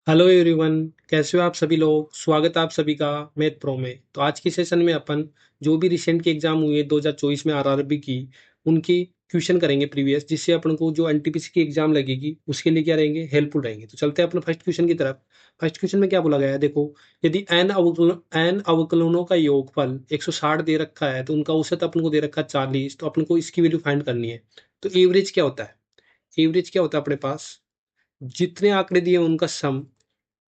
Hello everyone. कैसे हो आप सभी लोग? स्वागत है आप सभी का मैथ प्रो में। तो आज की सेशन में अपन जो भी रिसेंट के एग्जाम हुए 2024 में आरआरबी की, उनकी क्वेश्चन करेंगे प्रीवियस, जिससे अपन को जो एनटीपीसी की एग्जाम लगेगी उसके लिए क्या रहेंगे, हेल्पफुल रहेंगे। तो चलते हैं अपने फर्स्ट क्वेश्चन की तरफ। फर्स्ट क्वेश्चन में क्या बोला गया है, देखो। यदि एन अवकलनों का योगफल 160 दे रखा है, तो उनका औसत अपन को दे रखा है 40, तो अपन को इसकी वैल्यू फाइंड करनी है। तो एवरेज क्या होता है? एवरेज क्या होता है अपने पास? जितने आंकड़े दिए हैं उनका सम,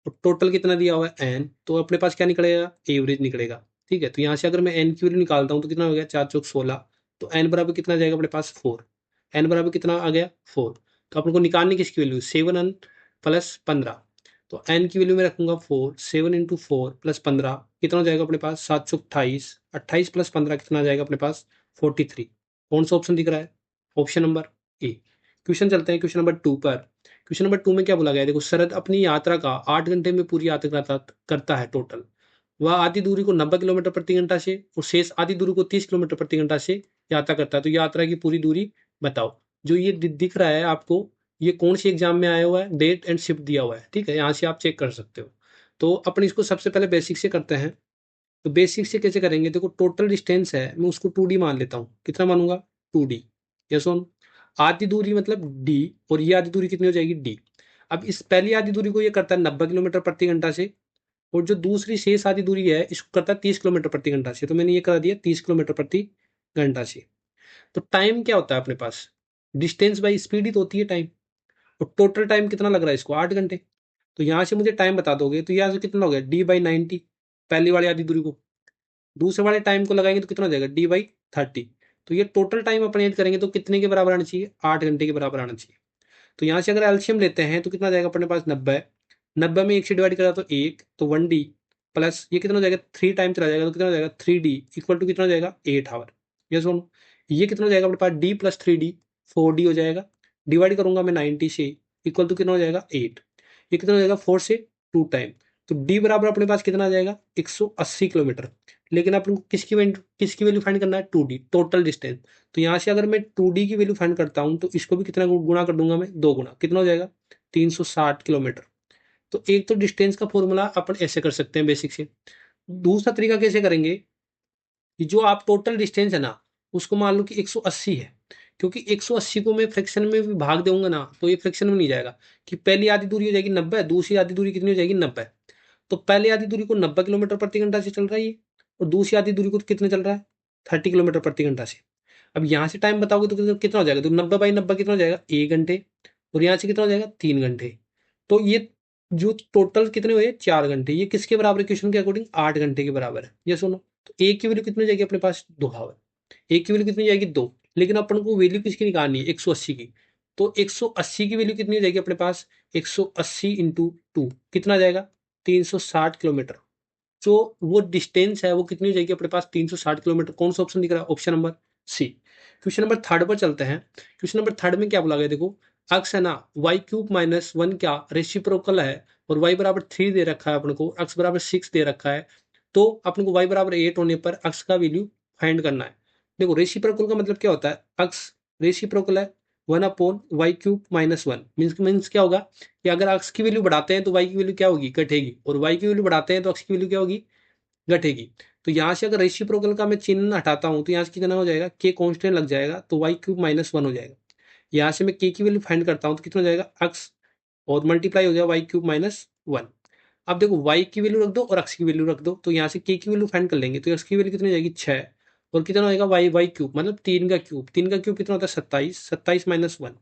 और टोटल कितना दिया हुआ है एन, तो अपने पास क्या निकलेगा? एवरेज निकलेगा। ठीक है, तो यहाँ से अगर मैं एन की वैल्यू निकालता हूँ तो कितना हो गया? 4 चौक 16। तो एन बराबर कितना जाएगा अपने पास? 4। एन बराबर कितना आ गया? 4। तो अपन को निकालनी किसकी वैल्यू? 7 N plus 15। तो एन की वैल्यू में रखूंगा 4। 7 × 4 प्लस 15 कितना हो जाएगा अपने पास? 7 चौक 28। 28 प्लस 15 कितना आ जाएगा अपने पास? 43। कौन सा ऑप्शन दिख रहा है? Option number A. क्वेश्चन चलते हैं क्वेश्चन नंबर 2 पर। क्वेश्चन नंबर 2 में क्या बोला गया है, देखो। शरद अपनी यात्रा का 8 घंटे में पूरी यात्रा करता है टोटल। वह आधी दूरी को 90 किलोमीटर प्रति घंटा से और शेष आधी दूरी को 30 किलोमीटर प्रति घंटा से यात्रा करता है। तो यात्रा की पूरी दूरी बताओ। जो ये दिख रहा है आपको, ये कौन सी एग्जाम में आया हुआ है? डेट एंड शिफ्ट दिया हुआ है। ठीक है, यहाँ से आप चेक कर सकते हो। तो अपन इसको सबसे पहले बेसिक से करते हैं। तो बेसिक से कैसे करेंगे? देखो, टोटल डिस्टेंस है, मैं उसको 2D मान लेता हूँ। कितना मानूंगा? 2D। Yes on. आधी दूरी मतलब डी, और ये आधी दूरी कितनी हो जाएगी? डी। अब इस पहली आधी दूरी को ये करता है 90 किलोमीटर प्रति घंटा से, और जो दूसरी शेष आधी दूरी है इसको करता है 30 किलोमीटर प्रति घंटा से। तो मैंने ये करा दिया 30 किलोमीटर प्रति घंटा से। तो टाइम क्या होता है अपने पास? डिस्टेंस बाई स्पीड ही तो होती है टाइम। और टोटल टाइम कितना लग रहा है इसको? 8 घंटे। तो यहां से मुझे टाइम बता दोगे तो यहाँ से कितना हो गया? D/90, पहली वाली आधी दूरी को। दूसरे वाले टाइम को लगाएंगे तो कितना हो जाएगा? D/30। तो ये टोटल टाइम अपन ऐड करेंगे तो कितने के बराबर आना चाहिए? 8 घंटे के बराबर आना चाहिए। तो यहाँ से अगर एल्शियम लेते हैं तो कितना जाएगा अपने पास? 90। 90 में 1 से डिवाइड करा तो 1, तो 1D प्लस ये कितना हो जाएगा? 3 टाइम चला जाएगा तो कितना हो जाएगा? 3D इक्वल टू कितना हो जाएगा? 8 आवर। ये सुनो, ये कितना हो जाएगा अपने पास? D+3D 4D हो जाएगा। डिवाइड करूंगा मैं 90 से, इक्वल टू कितना हो जाएगा? 8। ये कितना हो जाएगा? 4 से 2 टाइम। तो डी बराबर अपने पास कितना आ जाएगा? 180 किलोमीटर। लेकिन अपन को किसकी वैल्यू फाइंड करना है? 2D total distance. तो यहाँ से अगर मैं 2D की वैल्यू फाइंड करता हूँ तो इसको भी कितना गुणा कर दूंगा मैं? 2 गुना। कितना हो जाएगा? 360 किलोमीटर। तो एक तो डिस्टेंस का फॉर्मूला अपन ऐसे कर सकते हैं बेसिक से। दूसरा तरीका कैसे करेंगे कि जो आप टोटल डिस्टेंस है ना, उसको मान लो कि 180 है। क्योंकि 180 को मैं फ्रैक्शन में भी भाग दूंगा ना, तो ये फ्रैक्शन में नहीं जाएगा। कि पहली आधी दूरी हो जाएगी 90, दूसरी आधी दूरी कितनी हो जाएगी? 90। तो पहली आधी दूरी को 90 किलोमीटर प्रति घंटा से चल रहा है ये, और दूसरी आधी दूरी को कितने चल रहा है? 30 किलोमीटर प्रति घंटा से। अब यहाँ से टाइम बताओगे तो कितना हो जाएगा? तो 90/90 कितना हो जाएगा? 1 घंटे। और यहाँ से कितना हो जाएगा? 3 घंटे। तो ये जो टोटल कितने हुए? 4 घंटे। ये किसके बराबर है क्वेश्चन के अकॉर्डिंग? 8 घंटे के बराबर है। ये सुनो, तो एक की वैल्यू कितनी हो जाएगी अपने पास? 2 आवर। एक की वैल्यू कितनी हो जाएगी? 2। लेकिन अपन को वैल्यू किसकी निकालनी है? 180 की। तो 180 की वैल्यू कितनी हो जाएगी अपने पास? 180 इंटू 2 कितना आ जाएगा? 360 किलोमीटर। जो वो डिस्टेंस है वो कितनी हो जाएगी अपने पास? 360 किलोमीटर। कौन सा ऑप्शन दिख रहा है? Option number C. Question number third पर चलते हैं। क्वेश्चन नंबर थर्ड में क्या बोला गया, देखो। अक्स है ना, y³ - 1 क्या रेसिप्रोकल है, और y बराबर 3 दे रखा है अपन को, अक्स बराबर 6 दे रखा है। तो अपन को y बराबर 8 होने पर अक्स का वैल्यू फाइंड करना है। देखो, रेसिप्रोकल का मतलब क्या होता है? अक्स रेसिप्रोकल है 1/y³ - 1 मीन्स क्या होगा कि अगर अक्स की वैल्यू बढ़ाते हैं तो y की वैल्यू क्या होगी? घटेगी। और y की वैल्यू बढ़ाते हैं तो अक्स की वैल्यू क्या होगी? घटेगी। तो यहाँ से अगर रेसिप्रोकल का मैं चिन्ह हटाता हूँ तो यहाँ से कितना हो जाएगा? के कांस्टेंट लग जाएगा, तो y³ - 1 हो जाएगा। यहाँ से मैं के की वैल्यू फाइंड करता हूँ तो कितना हो जाएगा? अक्स, और मल्टीप्लाई हो जाएगा y³ - 1। अब देखो, y की वैल्यू रख दो और अक्स की वैल्यू रख दो, तो यहाँ से के की वैल्यू फाइंड कर लेंगे। तो एक्स की वैल्यू कितनी हो जाएगी? 6। और कितना होगा? y³ मतलब 3 का क्यूब। 3 का क्यूब कितना होता है? 27। 27 - 1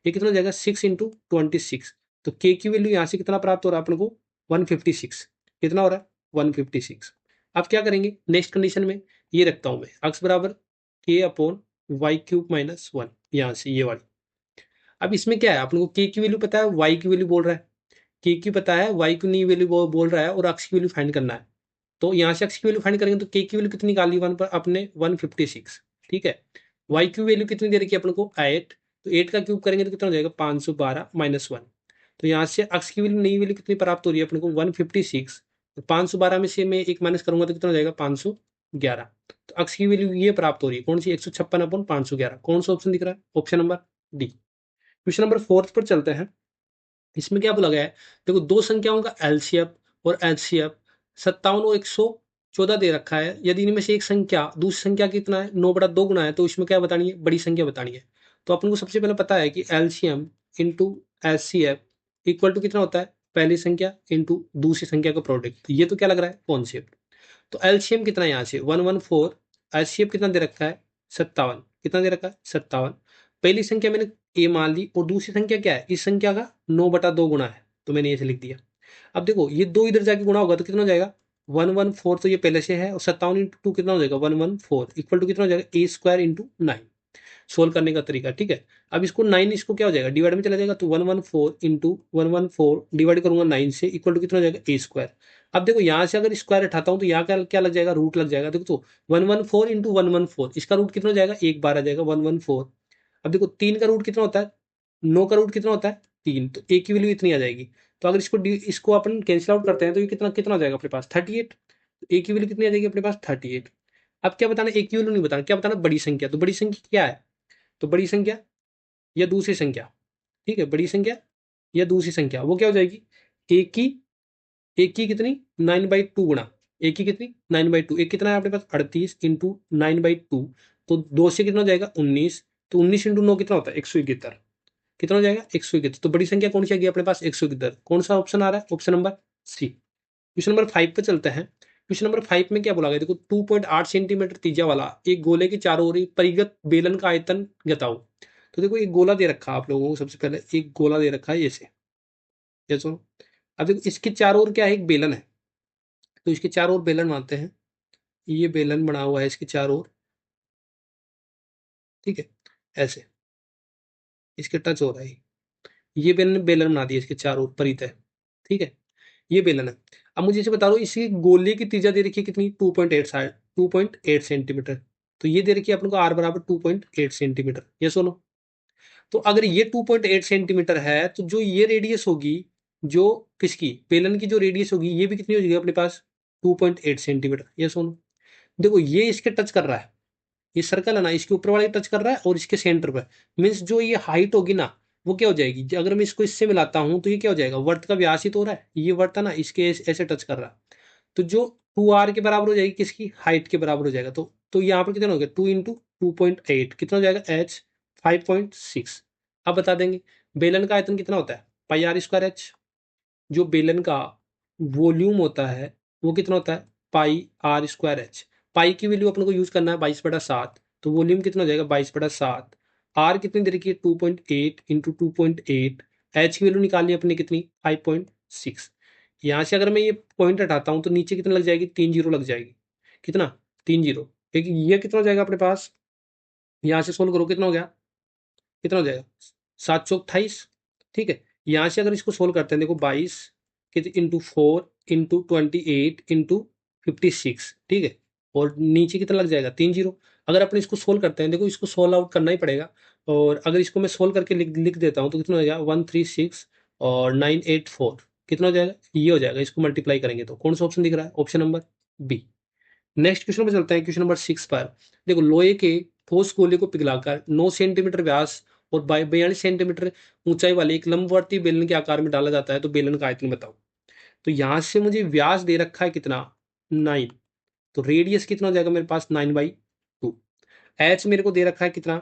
ये कितना हो जाएगा? 6 × 26। तो के की वैल्यू यहाँ से कितना प्राप्त हो रहा है अपने को? 156। कितना हो रहा है? 156। अब क्या करेंगे नेक्स्ट कंडीशन में? ये रखता हूं मैं, अक्स बराबर k/y³ - 1, यहाँ से ये वाली। अब इसमें क्या है, अपने को के की वैल्यू पता है, वाई की वैल्यू बोल रहा है। के की पता है, वाई की नहीं वैल्यू बोल रहा है, और अक्स की वैल्यू फाइंड करना है। तो यहाँ से अक्स की वैल्यू फाइंड करेंगे तो के की वैल्यू कितनी निकाली? 1 पर अपने 156। ठीक है। वाई की वैल्यू कितनी दे रखी है अपने को? 8। तो 8 का क्यूब करेंगे तो कितना हो जाएगा? 512 - 1। तो यहाँ से अक्स की वैल्यू नई वैल्यू कितनी प्राप्त हो रही है अपने को? 156। तो 512 में से मैं एक माइनस करूंगा तो कितना हो जाएगा? 511। तो अक्स की वैल्यू ये प्राप्त हो रही है कौन सी? 156/511। कौन सा ऑप्शन दिख रहा है? Option number D. Question number fourth पर चलते हैं। इसमें क्या बोला गया है, देखो दो संख्याओं का एलसीएम और एचसीएफ 57 और 114 दे रखा है। यदि इनमें से एक संख्या दूसरी संख्या कितना है 9/2 गुना है, तो इसमें क्या बतानी है, बड़ी संख्या बतानी है। तो अपन को सबसे पहले पता है कि LCM into HCF equal to कितना होता है, पहली संख्या इंटू दूसरी संख्या का प्रोडक्ट। ये तो क्या लग रहा है, कॉन्सेप्ट। तो एलसीएम कितना है यहाँ से 114, एचसीएफ कितना दे रखा है 57, कितना दे रखा है 57। पहली संख्या मैंने ए मान ली और दूसरी संख्या क्या है, इस संख्या का 9/2 गुना है, तो मैंने ऐसे लिख दिया। अब देखो ये दो इधर जाके गुणा होगा तो कितना हो जाएगा 114, तो ये पहले से है, और 57 इंटू टू कितना हो जाएगा 114 इक्वल टू कितना हो जाएगा ए स्क्वायर इंटू 9। सोल्व करने का तरीका, ठीक है। अब इसको 9 इसको क्या हो जाएगा डिवाइड में चला जाएगा, तो 114 इंटू 114 डिवाइड करूंगा 9 से इक्वल टू कितना हो जाएगा ए स्क्वायर। अब देखो यहां से अगर स्क्वायर हटाता हूं तो यहाँ क्या क्या लग जाएगा, रूट लग जाएगा। देखो तो 114 इंटू 114 इसका रूट कितना हो जाएगा, एक बार आ जाएगा 114। अब देखो 3 का रूट कितना होता है, 9 का रूट कितना होता है 3, तो ए की वैल्यू इतनी आ जाएगी। तो अगर इसको अपन कैंसिल आउट करते हैं तो ये कितना कितना हो जाएगा अपने पास 38। तो ए की वैल्यू कितनी आ जाएगी अपने पास 38। अब क्या बताना, ए की वैल्यू नहीं बताना, क्या बताना बड़ी संख्या। तो बड़ी संख्या क्या है, तो बड़ी संख्या या दूसरी संख्या, ठीक है, बड़ी संख्या या दूसरी संख्या वो क्या हो जाएगी, एक की एक की कितनी 9/2 गुणा, एक की कितनी 9/2, एक कितना है अपने पास 38 इंटू 9/2, तो दो से कितना हो जाएगा 19, तो 19 इंटू 9 कितना होता है 171, कितना हो जाएगा 171। तो बड़ी संख्या कौन सी आ गई अपने पास 171, कौन सा ऑप्शन आ रहा है, option number C. Question number 5 पे चलते हैं। क्वेश्चन नंबर 5 में क्या बोला गया, देखो 2.8 सेंटीमीटर त्रिज्या वाला एक गोले के चारों ओर एक परिगत बेलन का आयतन बताओ। तो देखो एक गोला दे रखा है आप लोगों को, सबसे पहले एक गोला दे रखा है ऐसे, ये सुनो। अब देखो इसके चारों ओर क्या है, एक बेलन है, तो इसके चारों ओर बेलन मानते हैं, ये बेलन बना हुआ है इसके चारों ओर, ठीक है, ऐसे इसके टच हो रहा है, ये बेलन बेलन बना दिया इसके चारों ओर परित है, ठीक है, ये बेलन है। अब मुझे इसे बता दो इसी गोले की त्रिज्या दे रखी है कितनी 2.8 सेंटीमीटर, तो ये दे रखी है अपन को आर बराबर 2.8 सेंटीमीटर, ये सुनो। तो अगर ये 2.8 सेंटीमीटर है तो जो ये रेडियस होगी, जो किसकी बेलन की जो रेडियस होगी ये भी कितनी हो जाएगी अपने पास 2.8 सेंटीमीटर, ये सुनो। देखो ये इसके टच कर रहा है, ये सर्कल है ना इसके ऊपर वाले टच कर रहा है और इसके सेंटर पर, मीन्स जो ये हाइट होगी ना वो क्या हो जाएगी, अगर मैं इसको इससे मिलाता हूं तो ये क्या हो जाएगा, वर्त का व्यास ही तो हो रहा है, ये वर्त है ना इसके ऐसे टच कर रहा है, तो जो 2r के बराबर हो जाएगी किसकी हाइट के बराबर हो जाएगा। तो यहाँ पर कितना हो गया 2 इंटू 2.8 कितना हो जाएगा h 5.6। अब बता देंगे बेलन का आयतन कितना होता है पाई आर स्क्वायर एच, जो बेलन का वॉल्यूम होता है वो कितना होता है पाई आर स्क्वायर एच। पाई की वैल्यू अपन को यूज करना है 22/7, तो वॉल्यूम कितना हो जाएगा 22/7। आर कितनी दे रखी है 2.8 इंटू 2.8, एच की वैल्यू निकालनी है अपने कितनी 5.6। यहाँ से अगर मैं ये पॉइंट हटाता हूँ तो नीचे कितना लग जाएगी 3 जीरो लग जाएगी, कितना 3 जीरो। एक ये कितना हो जाएगा अपने पास, यहाँ से सोल्व करो कितना हो गया, कितना हो जाएगा 728, ठीक है। यहाँ से अगर इसको सोल्व करते हैं देखो 22 इंटू 4 इंटू 28 इंटू 56, ठीक है, और नीचे कितना लग जाएगा 3 जीरो। अगर अपन इसको सोल्व करते हैं देखो इसको सोल्व आउट करना ही पड़ेगा, और अगर इसको मैं सोल्व करके लिख देता हूँ तो कितना हो जाएगा 136 और 984, कितना हो जाएगा ये हो जाएगा, इसको मल्टीप्लाई करेंगे तो कौन सा ऑप्शन दिख रहा है, option number B. Next question पे चलते हैं, क्वेश्चन नंबर 6 पर। देखो लोहे के ठोस गोले को पिघलाकर 9 सेंटीमीटर व्यास और 42 सेंटीमीटर ऊंचाई वाले एक लंबवर्ती बेलन के आकार में डाला जाता है, तो बेलन का आयतन बताओ। तो यहां से मुझे व्यास दे रखा है कितना 9, तो रेडियस कितना हो जाएगा मेरे पास 9/2। एच मेरे को दे रखा है कितना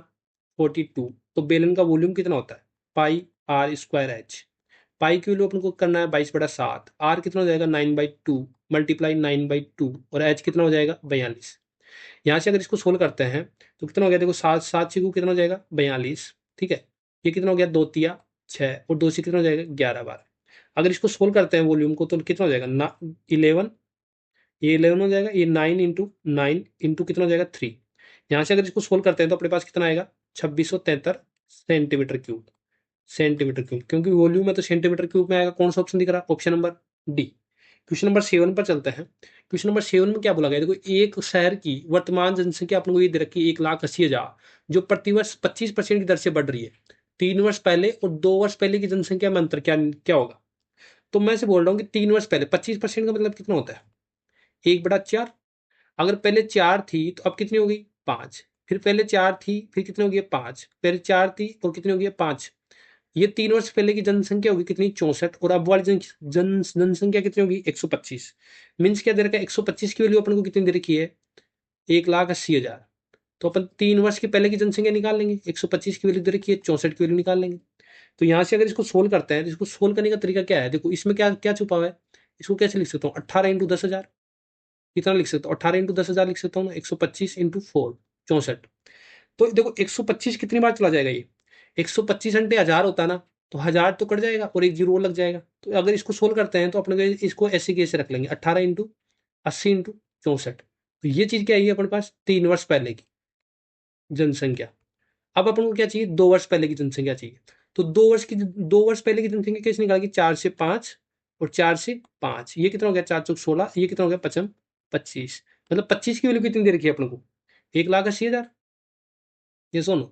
42, तो बेलन का वॉल्यूम कितना होता है पाई आर स्क्वायर एच। पाई की वैल्यू अपन को करना है 22/7, आर कितना हो जाएगा 9/2 मल्टीप्लाई 9/2, और एच कितना हो जाएगा 42। यहाँ से अगर इसको सोल्व करते हैं तो कितना हो गया देखो 7 7 से कितना हो जाएगा 42, ठीक है। ये कितना हो गया 2 तिया 6 और 2 से कितना हो जाएगा 11 बार। अगर इसको सोल्व करते हैं वॉल्यूम को तो कितना हो जाएगा ना 11, ये 11 हो जाएगा, ये 9 इंटू कितना हो जाएगा 3। यहाँ से अगर इसको सोल्व करते हैं तो अपने पास कितना आएगा 2673 सेंटीमीटर क्यूब, सेंटीमीटर क्यूब, क्योंकि वॉल्यूम में तो सेंटीमीटर क्यूब में आएगा। कौन सा ऑप्शन दिख रहा है, option number D. Question number 7 पर चलते हैं। क्वेश्चन नंबर 7 में क्या बोला गया, देखो एक शहर की वर्तमान जनसंख्या अपने को ये दे रखी है 1,80,000, जो प्रतिवर्ष 25% की दर से बढ़ रही है। 3 वर्ष पहले और 2 वर्ष पहले की जनसंख्या में अंतर क्या क्या होगा। तो मैं से बोल रहा हूँ कि 3 वर्ष पहले 25% का मतलब कितना होता है 1/4। अगर पहले 4 थी तो अब कितनी हो गई 5, फिर पहले 4 थी फिर कितनी हो गई 5, पहले 4 थी और कितनी हो गई 5। ये 3 वर्ष पहले की जनसंख्या होगी कितनी 64, और अब वाली जनसंख्या कितनी होगी 125। मीन्स क्या दे रखा है 125 की वैल्यू अपन को कितनी दे रखी है 1,80,000। तो अपन 3 वर्ष की पहले की जनसंख्या निकाल लेंगे, 125 की वैल्यू दे रखी है 64 की वैल्यू निकाल लेंगे। तो यहाँ से अगर इसको सोल्व करते हैं तो इसको सोल्व करने का तरीका क्या है, देखो इसमें क्या क्या छुपा हुआ है, इसको कैसे लिख सकता हूँ 18 इंटू 10,000, कितना लिख सकता हूँ 18 इंटू 10,000 लिख सकता हूँ ना, 125 इंटू 4 64। तो देखो 125 कितनी बार चला जाएगा ये, 125 घंटे 1000 होता है ना, तो 1000 तो कट जाएगा और एक जीरो लग जाएगा। तो अगर इसको सोल्व करते हैं तो अपने इसको ऐसे कैसे रख लेंगे 18 इंटू 80 इंटू 64। तो ये चीज क्या है अपने पास 3 वर्ष पहले की जनसंख्या। अब अपन को क्या चाहिए 2 वर्ष पहले की जनसंख्या चाहिए। तो 2 वर्ष पहले की जनसंख्या कैसे निकालेंगे 4 से 5 और 4 से 5, ये कितना हो गया 4 चौक 16, ये कितना हो गया 55 25, मतलब 25 की वैल्यू कितनी दे रखी है अपन को 1,80,000। ये सुनो,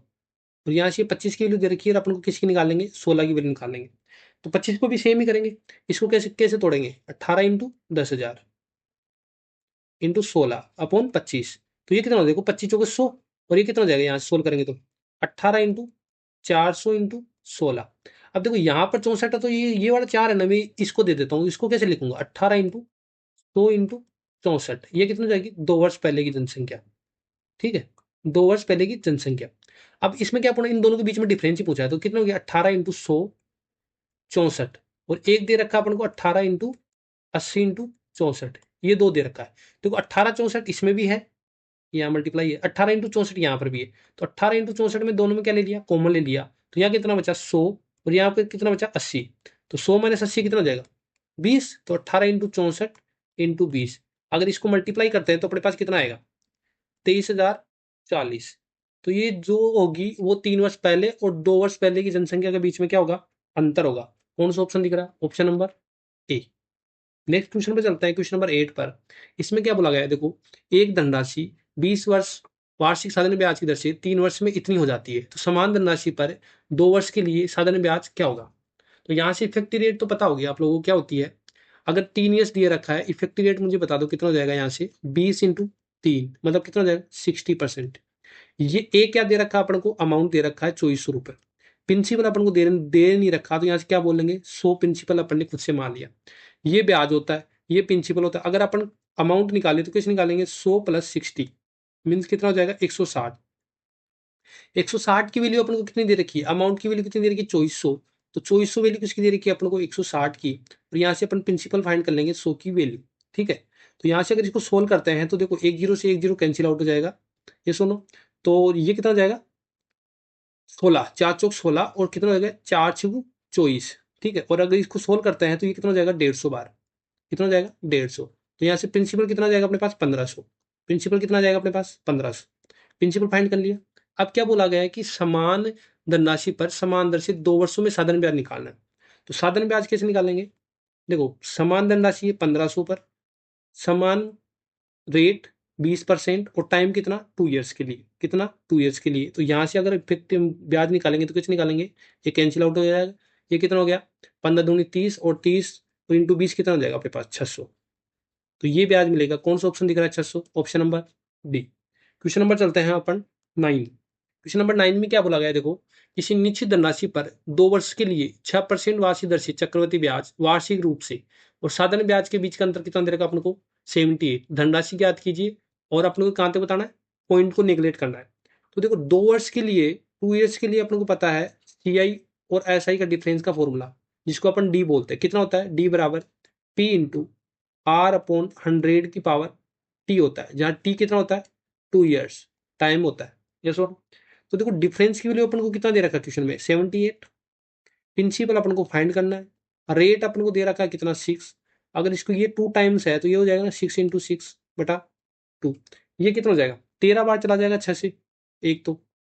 और यहाँ से 25 की वैल्यू दे रखी है और अपन को किसकी निकालेंगे 16 की वैल्यू निकालेंगे। तो 25 को भी सेम ही करेंगे, इसको कैसे कैसे तोड़ेंगे 18 इंटू 10,000 इंटू 16 अपॉन 25। तो ये कितना हो देखो 25 चौके 100, और ये कितना हो जाएगा यहाँ से सोल्व करेंगे तो 18 इंटू 400 इंटू 16। अब देखो यहाँ पर 64 है तो ये वाला 4 है ना, मैं इसको दे देता हूँ, इसको कैसे लिखूंगा 18 इंटू 100 इंटू 64, ये कितना हो जाएगी 2 वर्ष पहले की जनसंख्या। ठीक है, 2 वर्ष पहले की जनसंख्या। अब इसमें क्या पूछा इन दोनों के बीच में डिफरेंस ही पूछा है, तो कितना हो गया 18 इंटू 100 64, और एक दे रखा है अपन को 18 इंटू 80 इंटू 64, ये दो दे रखा है। देखो 18 64 इसमें भी है, यहाँ मल्टीप्लाई है, 18 इंटू 64 यहाँ पर भी है। तो 18 इंटू 64 में दोनों में क्या ले लिया कॉमन ले लिया, तो यहाँ कितना बचा 100 और यहाँ पे कितना बचा 80। तो 100 माइनस 80 कितना हो जाएगा 20। तो 18 इंटू 64 इंटू 20, अगर इसको मल्टीप्लाई करते हैं तो अपने पास कितना आएगा 23,040। तो ये जो होगी वो 3 वर्ष पहले और 2 वर्ष पहले की जनसंख्या के बीच में क्या होगा अंतर होगा। कौन सा ऑप्शन दिख रहा है option number A. Next question पे चलते हैं, क्वेश्चन नंबर 8 पर। इसमें क्या बोला गया है देखो, एक धनराशि 20 वर्ष वार्षिक साधारण ब्याज की दर से 3 वर्ष में इतनी हो जाती है, तो समान धनराशि पर 2 वर्ष के लिए साधारण ब्याज क्या होगा। तो यहाँ से इफेक्टिव रेट तो पता होगी आप लोगों को क्या होती है, अगर 3 ईयर्स दिए रखा है इफेक्टिव रेट मुझे बता दो कितना हो जाएगा, यहाँ से 20 इंटू 3 मतलब कितना हो जाएगा 60%। ये ए क्या दे रखा है अपन को अमाउंट दे रखा है 2400 रुपए, प्रिंसिपल अपन को दे नहीं रखा, तो यहाँ से क्या बोलेंगे 100 प्रिंसिपल अपन ने खुद से मान लिया, ये ब्याज होता है ये प्रिंसिपल होता है। अगर अपन अमाउंट निकाले तो कैसे निकालेंगे 100 प्लस 60 मीन्स कितना हो जाएगा 160। 160 की वैल्यू अपन को कितनी दे रखी है, अमाउंट की वैल्यू कितनी दे रखी है 2400, तो 2400 वैल्यू किसकी दे रखी है अपन को 160 की, और यहाँ से अपन प्रिंसिपल फाइंड कर लेंगे 100 की वैल्यू। ठीक है, तो यहाँ से अगर इसको सोल्व करते हैं तो देखो एक जीरो से एक जीरो कैंसिल आउट हो जाएगा, ये सुनो, तो ये कितना हो जाएगा 16 4 चौक 16 और कितना हो जाएगा 4 छू 24। ठीक है, और अगर इसको सोल्व करते हैं तो ये कितना हो जाएगा 150 बार, कितना हो जाएगा 150। तो यहाँ से प्रिंसिपल कितना आ जाएगा अपने पास 1500, प्रिंसिपल कितना आ जाएगा अपने पास 1500, प्रिंसिपल फाइंड कर लिया। अब क्या बोला गया है कि समान धनराशि पर समान दर से 2 वर्षों में साधारण ब्याज निकालना है। तो साधारण ब्याज कैसे निकालेंगे, देखो समान धनराशि है 1500 पर, समान रेट 20% और टाइम कितना 2 ईयर्स के लिए, कितना 2 ईयर्स के लिए। तो यहाँ से अगर इफेक्टिव ब्याज निकालेंगे तो कैसे निकालेंगे, ये कैंसिल आउट हो जाएगा, ये कितना हो गया 15 दूनी 30 और 30 और इंटू 20 कितना हो जाएगा अपने पास 600। तो ये ब्याज मिलेगा, कौन सा ऑप्शन दिख रहा है 600, option number D. Question number चलते हैं अपन 9। क्वेश्चन नंबर 9 में क्या बोला गया है देखो, किसी निश्चित धनराशि पर 2 वर्ष के लिए 6% वार्षिक दर से चक्रवृद्धि ब्याज वार्षिक रूप से और साधारण ब्याज के बीच का अंतर कितना दे रखा अपन को 78। धनराशि ज्ञात कीजिए और अपने को कहाँ तक बताना है पॉइंट को निगलेक्ट करना है। तो देखो 2 वर्ष के लिए 2 ईयर्स के लिए अपन को पता है CI और SI का डिफरेंस का फॉर्मूला जिसको अपन डी बोलते हैं, कितना होता है डी बराबर P इंटू R अपॉन 100 की पावर T होता है, जहाँ T कितना होता है 2 ईयर्स टाइम होता है। यस और तो देखो डिफरेंस की वैल्यू अपन को कितना दे रखा है क्वेश्चन में 78, प्रिंसिपल अपन को फाइंड करना है, रेट अपन को दे रखा है कितना 6, अगर इसको ये 2 टाइम्स है तो ये हो जाएगा ना 6 इंटू 6 बटा 2, ये कितना हो जाएगा 13 बार चला जाएगा 6 से एक, तो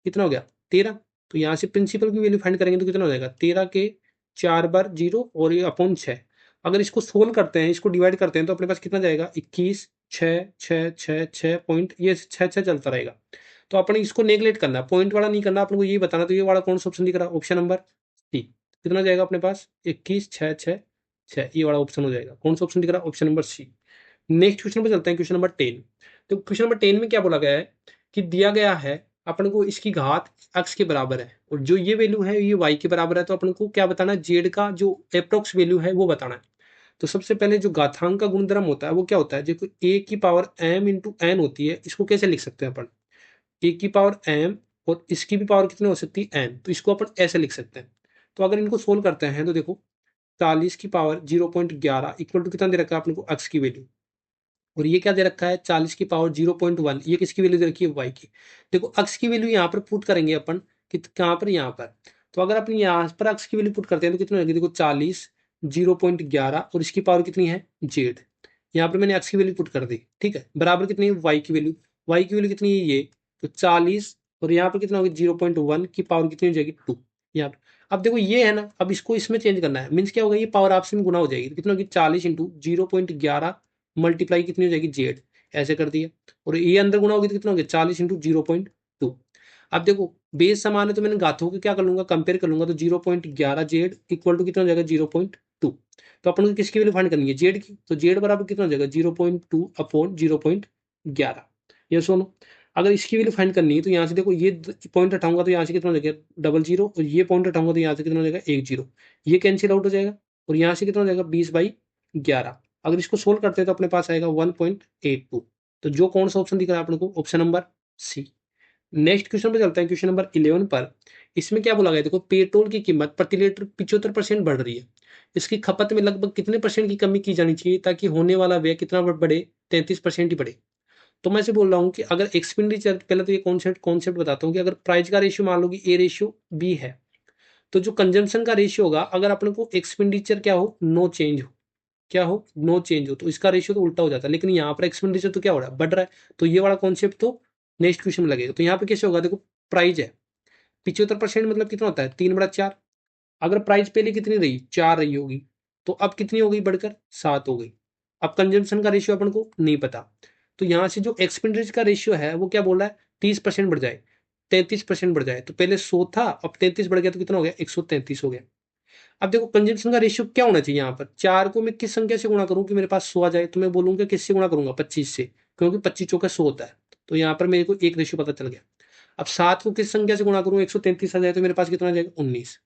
कितना हो गया 13। तो यहाँ से प्रिंसिपल की वैल्यू फाइंड करेंगे तो कितना हो जाएगा 13 के 4 बार 0 और ये अपॉन 6। अगर इसको सोल्व करते हैं इसको डिवाइड करते हैं तो अपने पास कितना जाएगा 21 6 6 6 6 पॉइंट, ये 6 6 चलता रहेगा। तो अपन इसको नेगलेक्ट करना, पॉइंट वाला नहीं करना, अपन को ये बताना, तो ये वाला कौन सा ऑप्शन दिख रहा है ऑप्शन नंबर सी। कितना जाएगा अपने पास 21 6 6 6, ये वाला ऑप्शन हो जाएगा, कौन सा ऑप्शन दिख रहा है option number C. Next question पे चलते हैं, क्वेश्चन नंबर 10। तो क्वेश्चन नंबर 10 में क्या बोला गया है कि दिया गया है अपन को इसकी घात x के बराबर है और जो ये वैल्यू है ये y के बराबर है, तो अपन को क्या बताना है, z का जो अप्रोक्स वैल्यू है वो बताना है। तो सबसे पहले जो घातांक का गुणधर्म होता है वो क्या होता है, देखो a की पावर m इंटू एन होती है, इसको कैसे लिख सकते हैं अपन, a की पावर m और इसकी भी पावर कितनी हो सकती है n, तो इसको अपन ऐसे लिख सकते हैं। तो अगर इनको सोल्व करते हैं तो देखो 40 की पावर 0.11 इक्वल टू कितना दे रखा है अपने को x की वैल्यू, और ये क्या दे रखा है 40 की पावर 0.1, ये किसकी वैल्यू दे रखी है y की। देखो अक्स की वैल्यू यहाँ पर पुट करेंगे अपन कहाँ पर, यहाँ पर। तो अगर अपन यहाँ पर अक्स की वैल्यू पुट करते हैं तो कितनी होगी, देखो 40 0.11 और इसकी पावर कितनी है z, यहाँ पर मैंने अक्स की वैल्यू पुट कर दी, ठीक है, बराबर कितनी है y की वैल्यू, y की वैल्यू कितनी है ये, तो 40 और यहाँ पर कितना होगी 0.1 की पावर कितनी हो जाएगी 2 यहाँ पर। अब देखो ये है ना, अब इसको इसमें चेंज करना है, मीन्स क्या होगा, ये पावर आपस में गुना हो जाएगी, तो कितना होगी 40 इंटू 0.11 मल्टीप्लाई कितनी हो जाएगी जेड, ऐसे कर दिया, और ये अंदर गुना होगी तो कितना हो गया 40 इंटू 0.2। अब देखो बेस समान है तो मैंने घातों के क्या कर लूंगा, कंपेयर कर लूंगा, तो 0.11 जेड इक्वल टू कितना हो जाएगा 0.2। तो अपन को किसकी वैल्यू फाइंड करनी है, जेड की, तो जेड बराबर कितना हो जाएगा 0.2 अपॉन 0.11। ये सुनो, अगर इसकी वैल्यू फाइंड करनी है तो यहाँ से देखो ये पॉइंट हटाऊंगा तो यहाँ से कितना हो जाएगा डबल जीरो, और ये पॉइंट हटाऊंगा तो यहाँ से कितना हो जाएगा एक जीरो, ये कैंसिल आउट हो जाएगा, और यहाँ से कितना हो जाएगा 20/11। अगर इसको सोल्व करते हैं तो अपने पास आएगा 1.82। तो जो कौन सा ऑप्शन दिख रहा है अपने को, option number C. Next question पे चलते हैं, क्वेश्चन नंबर 11 पर। इसमें क्या बोला गया, देखो पेट्रोल की कीमत प्रति लीटर 75% बढ़ रही है, इसकी खपत में लगभग कितने परसेंट की कमी की जानी चाहिए ताकि होने वाला व्यय कितना बढ़े, 33% ही बढ़े। तो मैं से बोल रहा हूँ कि अगर एक्सपेंडिचर, पहले तो ये कॉन्सेप्ट बताता हूँ कि अगर प्राइस का रेशियो मान लो कि ए रेशियो बी है, तो जो कंजम्पशन का रेशियो होगा, अगर अपने को एक्सपेंडिचर क्या हो नो चेंज हो, क्या हो नो चेंज हो, तो इसका रेशियो तो उल्टा हो जाता है, लेकिन यहाँ पर एक्सपेंडिचर तो क्या हो रहा है बढ़ रहा है, तो ये वाला कॉन्सेप्ट तो नेक्स्ट क्वेश्चन में लगेगा। तो यहाँ पे कैसे होगा, देखो प्राइस है 75% मतलब कितना होता है 3/4, अगर प्राइस पहले कितनी रही 4 रही होगी, तो अब कितनी हो गई बढ़कर 7 हो गई। अब कंजम्पशन का रेशियो अपन को नहीं पता, तो यहाँ से जो एक्सपेंडिचर का रेशियो है वो क्या बोल रहा है 30% बढ़ जाए, 33% बढ़ जाए, तो पहले 100 था अब 33 बढ़ गया तो कितना हो गया 133 हो गया। अब देखो कंजम्पशन का रेशियो क्या होना चाहिए, यहाँ पर 4 को मैं किस संख्या से गुणा करूं कि मेरे पास 100 आ जाए, तो मैं बोलूंगा किससे गुणा करूंगा 25 से, क्योंकि 25 चौका 100 होता है, तो यहाँ पर मेरे को एक रेशियो पता चल गया। अब 7 को किस संख्या से गुणा करूं 133 आ जाए, तो मेरे पास कितना आ जाएगा 19।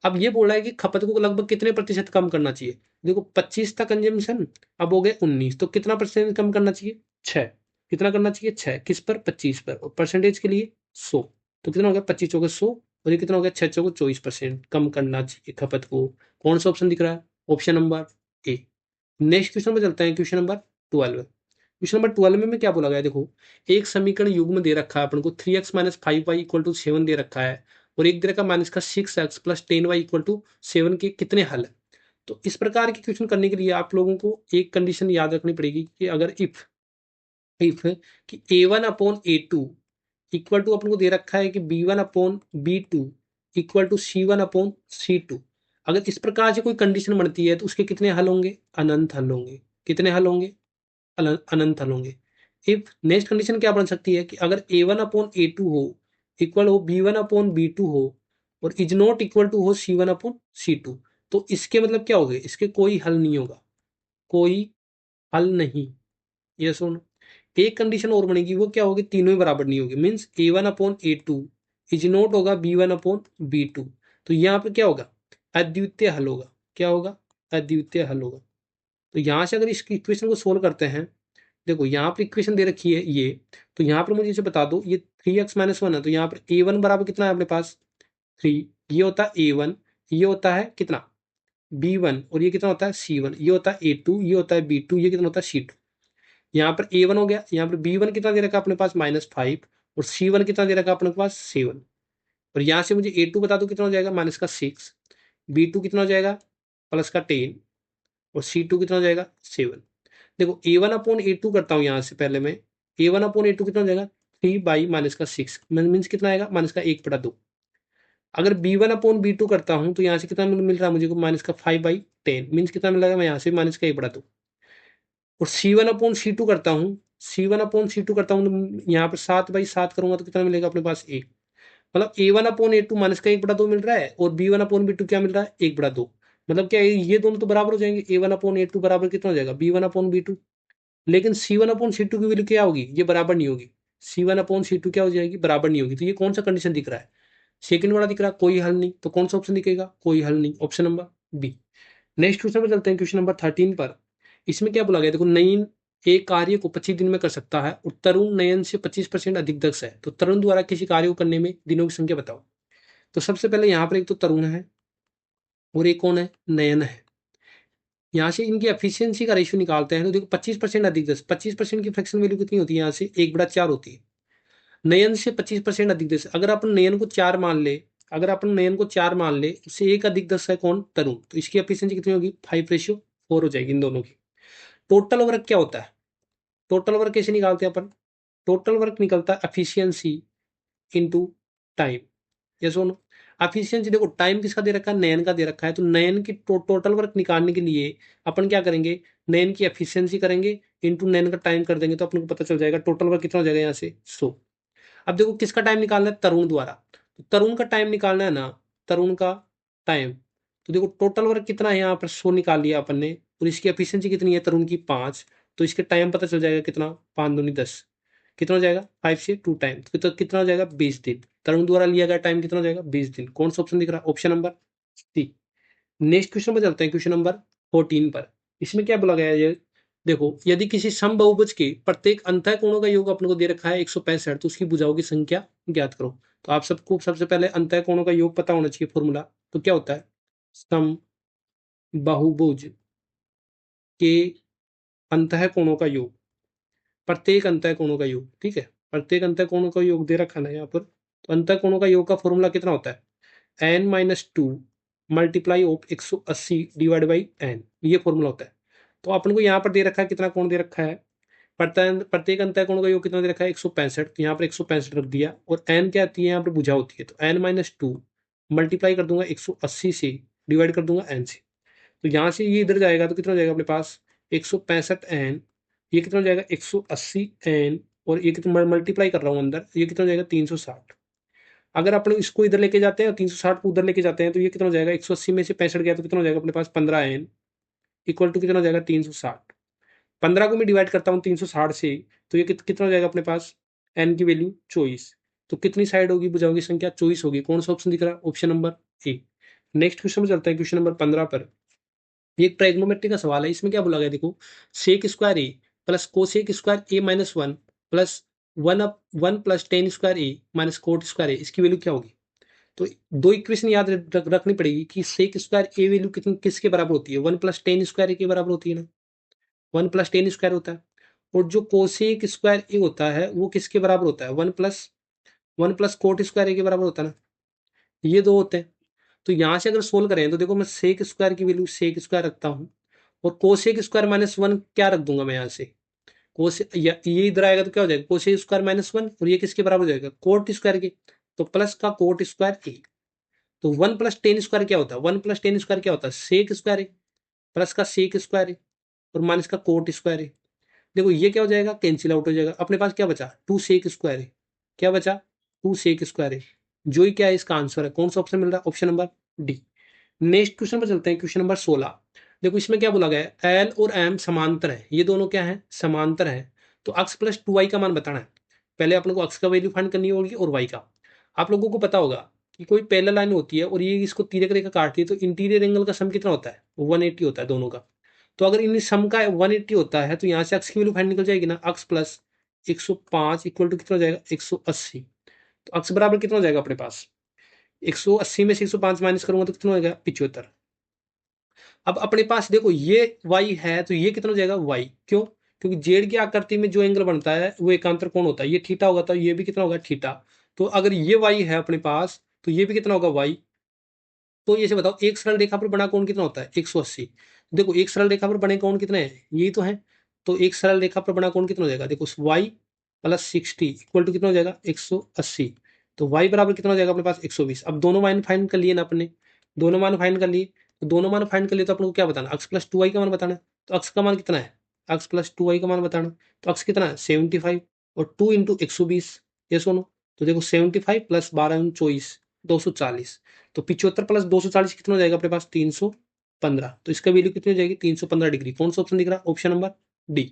अब ये बोल रहा है कि खपत को लगभग कितने प्रतिशत कम करना चाहिए, देखो 25 था कंजम्पशन, अब हो गए 19, तो कितना परसेंट कम करना चाहिए 6, कितना करना चाहिए 6, किस पर 25 पर, और परसेंटेज के लिए 100, तो कितना हो गया 25 चौके 100, और ये कितना हो गया 6 चौके 24% कम करना चाहिए खपत को। कौन सा ऑप्शन दिख रहा है, option number A. Next question में चलते हैं, क्वेश्चन नंबर 12। क्वेश्चन नंबर 12 में क्या बोला गया, देखो एक समीकरण युग्म दे रखा है अपन को 3x minus 5y equal to 7 दे रखा है, और एक दे रखा माइनस का 6x plus 10y equal to 7 के कितने हल है। तो इस प्रकार के क्वेश्चन करने के लिए आप लोगों को एक कंडीशन याद रखनी पड़ेगी कि अगर इफ कि a1 upon a2 equal to अपन को दे रखा है कि b1 upon b2 equal to c1 upon c2, अगर इस प्रकार से कोई कंडीशन बनती है तो उसके कितने हल होंगे, अनंत हल होंगे, कितने हल होंगे अनंत हल होंगे। इफ नेक्स्ट कंडीशन क्या बन सकती है कि अगर a1 अपॉन a2 हो इक्वल हो b1 अपॉन b2 हो और इज नॉट इक्वल टू हो c1 अपॉन c2, तो इसके मतलब क्या हो गए, इसके कोई हल नहीं होगा, कोई हल नहीं। ये सुन, एक कंडीशन और बनेगी, वो क्या होगी तीनों ही बराबर नहीं होगी, means a1 upon a2 is not होगा b1 अपॉन b2, तो यहाँ पे क्या होगा अद्वितीय हल होगा, क्या होगा अद्वितीय हल होगा। तो यहाँ से अगर इस इक्वेशन को सोल्व करते हैं, देखो यहाँ पर इक्वेशन दे रखी है ये, तो यहाँ पर मुझे इसे बता दो ये 3x-1 है, तो यहाँ पर a1 बराबर कितना है अपने पास 3, ये होता है a1, ये होता है कितना b1, और ये कितना होता है c1, ये होता है a2, ये होता है b2, ये कितना होता है c2। यहाँ पर a1 हो गया, यहाँ पर b1 कितना दे रखा है अपने पास -5, और c1 कितना दे रखा है अपने पास 7, और यहाँ से मुझे a2 बता दो कितना हो जाएगा -6, b2 कितना हो जाएगा +10, और c2 कितना हो जाएगा 7। देखो a1 अपॉन a2 करता हूँ यहाँ से, पहले मैं a1 अपॉन a2 कितना हो जाएगा 3/-6 मीन्स कितना आएगा -1/2। अगर b1 अपॉन b2 करता हूँ तो यहाँ से कितना मिल रहा है मुझे -5/10 मीन्स कितना मिल रहा है, मैं यहाँ से -1/2। और C1 अपॉन C2 करता हूँ, C1 अपॉन C2 करता हूँ तो यहाँ पर 7/7 करूंगा तो कितना मिलेगा अपने पास 1, मतलब A1 अपॉन A2 -1/2 मिल रहा है, और B1 अपॉन B2 क्या मिल रहा है 1/2, मतलब क्या ये दोनों तो बराबर हो जाएंगे, A1 अपॉन A2 बराबर कितना हो जाएगा B1 अपॉन B2। लेकिन C1 अपॉन C2 की वैल्यू क्या होगी, ये बराबर नहीं होगी, C1/C2 क्या हो जाएगी, बराबर नहीं होगी। तो ये कौन सा कंडीशन दिख रहा है, सेकंड वाला दिख रहा है, कोई हल नहीं। तो कौन सा ऑप्शन दिखेगा, कोई हल नहीं, option number B. Next question पर चलते हैं, क्वेश्चन नंबर 13 पर। इसमें क्या बोला गया, देखो नयन एक कार्य को 25 दिन में कर सकता है और तरुण नयन से 25% अधिक दक्ष है, तो तरुण द्वारा किसी कार्य को करने में दिनों की संख्या बताओ। तो सबसे पहले यहाँ पर एक तो तरुण है और एक कौन है, नयन है। यहाँ से इनकी एफिशिएंसी का रेशियो निकालते हैं तो देखो 25% अधिक दक्ष, 25% की फ्रैक्शन वैल्यू कितनी होती है, यहाँ से 1/4 होती है। नयन से 25% अधिक दक्ष, अगर अपन नयन को 4 मान ले, अगर अपन नयन को 4 मान ले, उससे एक अधिक दक्ष है कौन, तरुण, तो इसकी एफिशिएंसी कितनी होगी, 5/4 हो जाएगी इन दोनों की। टोटल वर्क क्या होता है, टोटल वर्क कैसे निकालते हैं अपन, टोटल वर्क निकलता है एफिशिएंसी इनटू टाइम। ये सुनो, एफिशिएंसी देखो टाइम किसका दे रखा है, नयन का दे रखा है, तो नयन की टोटल वर्क निकालने के लिए अपन क्या करेंगे, नयन की एफिशिएंसी करेंगे इनटू नयन का टाइम कर देंगे, तो अपन को पता चल जाएगा टोटल वर्क कितना हो जाएगा यहाँ से 100। अब देखो किसका टाइम निकालना है, तरुण द्वारा, तो तरुण का टाइम निकालना है ना, तरुण का टाइम। तो देखो टोटल वर्क कितना है, यहाँ पर 100 निकाल लिया अपन ने, और इसकी एफिशिएंसी कितनी है तरुण की 5, तो इसके टाइम पता चल जाएगा कितना, 5 दूनी 10, कितना हो जाएगा 5 से 2 टाइम, तो कितना हो जाएगा 20 दिन। तरुण द्वारा लिया गया टाइम कितना हो जाएगा 20 दिन। कौन सा ऑप्शन दिख रहा है, option number C. Next question पर चलते हैं, क्वेश्चन नंबर 14 पर। इसमें क्या बोला गया है, ये देखो यदि किसी समबहुभुज के प्रत्येक अंतः कोणों का योग अपने को दे रखा है 165, तो उसकी भुजाओं की संख्या ज्ञात करो। तो आप सबको सबसे पहले अंतः कोणों का योग पता होना चाहिए फॉर्मूला। तो क्या होता है, समबाहुभुज के अंतः कोणों का योग, प्रत्येक अंतः कोणों का योग, ठीक है, प्रत्येक अंतः कोणों का योग दे रखा ना यहाँ पर। तो अंतः कोणों का योग का फॉर्मूला कितना होता है, n-2 multiply of 180 divide by n, ये फॉर्मूला होता है। तो अपन को यहाँ पर दे रखा है कितना कोण दे रखा है, प्रत्येक अंतः कोण का योग कितना दे रखा है 165, तो यहाँ पर 165 रख दिया, और n क्या आती है यहाँ पर भुजा होती है, तो n-2 मल्टीप्लाई कर दूंगा 180 से, डिवाइड कर दूंगा n से। तो यहाँ से ये इधर जाएगा तो कितना हो जाएगा अपने पास 165n, ये कितना हो जाएगा 180n, और ये कितना मल्टीप्लाई कर रहा हूँ अंदर, ये कितना हो जाएगा 360। अगर अपन इसको इधर लेके जाते हैं और 360 को उधर लेके जाते हैं, तो ये कितना हो जाएगा 180 में से 65 गया तो कितना हो जाएगा अपने पास 15n, इक्वल टू कितना हो जाएगा 360। 15 को मैं डिवाइड करता हूँ 360 से, तो ये कितना हो जाएगा अपने पास, n की वैल्यू 24। तो कितनी साइड होगी, भुजाओं की संख्या 24 होगी। कौन सा ऑप्शन दिख रहा है, option number A. Next question में चलता है, क्वेश्चन नंबर 15 पर। ये एक ट्राइग्नोमेट्री का सवाल है। इसमें क्या बोला गया, देखो sec square A plus cosec square A minus 1 plus 1 plus tan square A minus cot square A, इसकी वैल्यू क्या होगी। तो दो इक्वेशन याद रखनी पड़ेगी कि सेक स्क्वायर ए वैल्यू कितनी किसके बराबर होती है, 1 प्लस टेन स्क्वायर ए के बराबर होती है ना, 1 प्लस टेन स्क्वायर होता है। और जो कोसेक स्क्वायर ए होता है वो किसके बराबर होता है, 1 प्लस कोट स्क्वायर ए के बराबर होता है ना, ये दो होते हैं। तो यहां से अगर सोल्व करें तो देखो मैं सेक स्क्वायर की वैल्यू सेक स्क्वायर रखता हूं, और कोसेक स्क्वायर माइनस 1 क्या रख दूंगा मैं यहाँ से, कोस ये इधर आएगा तो क्या हो जाएगा कोसेक स्क्वायर माइनस 1, और ये किसके बराबर हो जाएगा कोट स्क्वायर के, तो प्लस का कोट स्क्वायर ए। तो 1 प्लस टेन स्क्वायर क्या होता है, 1 प्लस टेन स्क्वायर क्या होता है सेक स्क्वायर ए, प्लस का सेक स्क्वायर ए, और माइनस का कोट स्क्वायर ए। देखो ये क्या हो जाएगा, कैंसिल आउट हो जाएगा, अपने पास क्या बचा 2 सेक स्क्वायर ए, क्या बचा 2 सेक स्क्वायर ए, जो ही क्या है इसका आंसर है। कौन सा ऑप्शन मिल रहा है, option number D. Next question पर चलते हैं, क्वेश्चन नंबर 16। देखो इसमें क्या बोला गया है, एल और एम समांतर है, ये दोनों क्या है समांतर है, तो अक्स प्लस 2y का मान बताना है। पहले अपन को अक्स का वैल्यू फाइंड करनी होगी और वाई का। आप लोगों को पता होगा कि कोई पैरेलल लाइन होती है और ये इसको तिर्यक रेखा काटती है, तो इंटीरियर एंगल का सम कितना होता है 180 होता है दोनों का। तो अगर इन सम का 180 होता है तो यहाँ से अक्स की वैल्यू फाइंड निकल जाएगी ना, अक्स प्लस 105 इक्वल टू कितना हो जाएगा 180। तो अक्स बराबर कितना हो जाएगा अपने पास 180 में से 105 माइनस करूंगा तो कितना हो जाएगा 75। अब अपने पास देखो ये y है तो ये कितना हो जाएगा y, क्यों, क्योंकि जेड की आकृति में जो एंगल बनता है वो एकांतर कोण होता है, ये थीटा होगा तो ये भी कितना होगा थीटा। तो अगर ये y है अपने पास तो ये भी कितना होगा y। तो ये से बताओ एक सरल रेखा पर बना कोण कितना होता है 180। देखो एक सरल रेखा पर बने कोण कितने हैं, यही तो है। तो एक सरल रेखा पर बना कोण कितना हो जाएगा, देखो y प्लस 60 इक्वल टू कितना हो जाएगा 180। तो y बराबर कितना हो जाएगा अपने पास 120। अब दोनों मान फाइंड कर लिए ना अपने, दोनों मान फाइंड कर लिए, तो दोनों मान फाइंड कर लिए तो अपन को क्या बताना, अक्स प्लस 2y का मान बताना है। तो अक्स का मान कितना है, अक्स प्लस 2y का मान बताना। तो अक्स कितना है 75, और 2 इंटू 120, ये सुनो। तो देखो 75 प्लस 12 24 240, तो 75 प्लस 240 कितना हो जाएगा अपने पास 315। तो इसका वैल्यू कितनी हो जाएगी 315 डिग्री। कौन सा ऑप्शन दिख रहा है, option number D.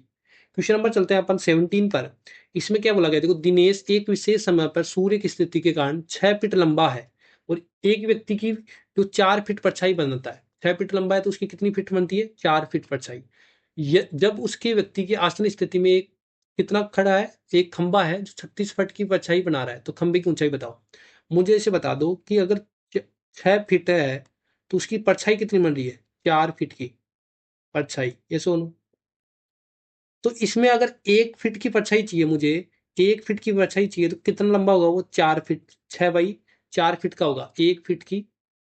Question number चलते हैं अपन 17 पर। इसमें क्या बोला गया, देखो दिनेश एक विशेष समय पर सूर्य की स्थिति के कारण 6 फीट लंबा है और एक व्यक्ति की जो 4 फीट परछाई बनाता है। 6 फीट लंबा है तो उसकी कितनी फीट बनती है, 4 फीट परछाई। जब उसके व्यक्ति की आसन स्थिति में एक कितना खड़ा है, एक खंबा है जो 36 फीट की परछाई बना रहा है, तो खंबे की ऊंचाई बताओ। मुझे इसे बता दो कि अगर 6 फीट है तो उसकी परछाई कितनी बन रही है, 4 फीट की परछाई। ये सुनो, तो इसमें अगर 1 फीट की परछाई चाहिए मुझे, 1 फीट की परछाई चाहिए तो कितना लंबा होगा वो, 4 फीट। 6/4 फीट का होगा 1 फीट की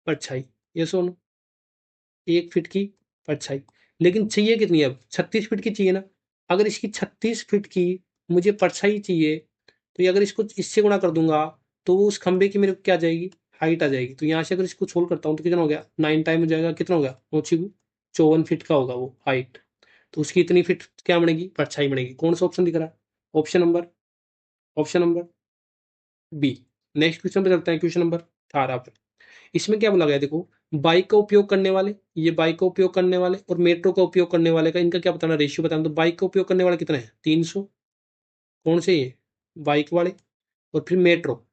परछाई। ये सुनो, 1 फीट की परछाई, लेकिन चाहिए कितनी, अब 36 फीट की चाहिए ना। अगर इसकी 36 फीट की मुझे परछाई चाहिए, तो ये अगर इसको इससे गुणा कर दूंगा तो वो उस खंबे की मेरे को क्या आ जाएगी, हाइट आ जाएगी। तो यहाँ से अगर इसको सोल्व करता हूँ तो कितना हो गया, 9 टाइम हो जाएगा, कितना हो गया, 54 फीट का होगा वो हाइट। तो उसकी इतनी फीट क्या बनेगी, परछाई बनेगी। कौन सा ऑप्शन दिख रहा है, option number B. Next question पे चलते हैं, क्वेश्चन नंबर 18 पे। इसमें क्या बोला गया, देखो बाइक का उपयोग करने वाले, ये बाइक का उपयोग करने वाले और मेट्रो का उपयोग करने वाले का इनका क्या बताना, रेशियो बताना। तो बाइक का उपयोग करने वाले कितने हैं, 300। कौन से ये, बाइक वाले। और फिर मेट्रो,